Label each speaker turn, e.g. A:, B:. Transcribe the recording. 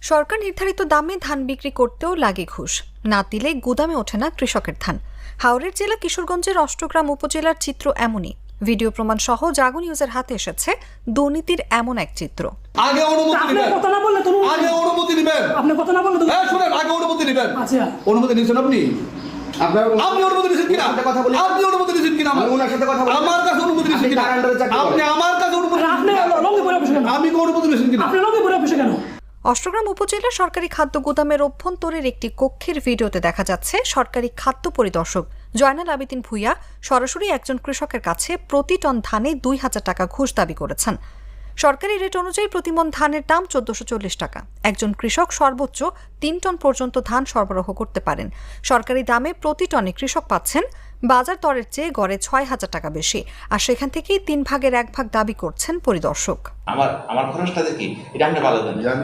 A: সরকার নির্ধারিত দামে ধান বিক্রি করতেও লাগে ঘুষ, না দিলে গুদামে ওঠে না কৃষকের ধান। হাওড়ের জেলা কিশোরগঞ্জের অষ্টগ্রাম উপজেলার চিত্র এমনই। ভিডিও প্রমাণ সহ জাগো নিউজের হাতে এসেছে দুর্নীতির এমন এক চিত্র।
B: আগে অনুমতি নেবেন,
C: কথা না বললে তুমি
B: আগে অনুমতি নেবেন,
C: আপনি কথা না বললে তুমি
B: শুনেন, আগে অনুমতি নেবেন।
C: আচ্ছা,
B: অনুমতি নিয়েছেন আপনি? আপনি অনুমতি নিয়েছেন কিনা?
D: কথা বলি,
B: আপনি অনুমতি নিয়েছেন কিনা?
D: ওনার সাথে কথা বলি।
B: আমার কাছে অনুমতি নিয়েছেন কিনা? আপনি আমার কাছে অনুমতি
C: আপনি লঙ্গি পরে বসে কেন?
B: আমি কি অনুমতি নিয়েছেন কিনা?
C: আপনি লঙ্গি পরে বসে কেন?
A: অষ্টগ্রাম উপজেলা সরকারি খাদ্য গুদামের অভ্যন্তরের একটি কক্ষের ভিডিওতে দেখা যাচ্ছে সরকারি খাদ্য পরিদর্শক জয়নাল আবেদিন ভূঁইয়া সরাসরি একজন কৃষকের কাছে প্রতি টন ধানে ২,০০০ টাকা ঘুষ দাবি করেছেন। সরকারি রেট অনুযায়ী প্রতিমন ধানের দাম ১৪৪০ টাকা। একজন কৃষক সর্বোচ্চ ৩ টন পর্যন্ত ধান সরবরাহ করতে পারেন। সরকারি দামে প্রতি টনে কৃষক পাচ্ছেন বাজার দরের চেয়ে গড়ে ৬,০০০ টাকা বেশি, আর সেখান থেকেই ৩ ভাগের ১ ভাগ দাবি করছেন পরিদর্শক।
E: আমার খরচটা দেখি এটা আপনি ভালো জানেন।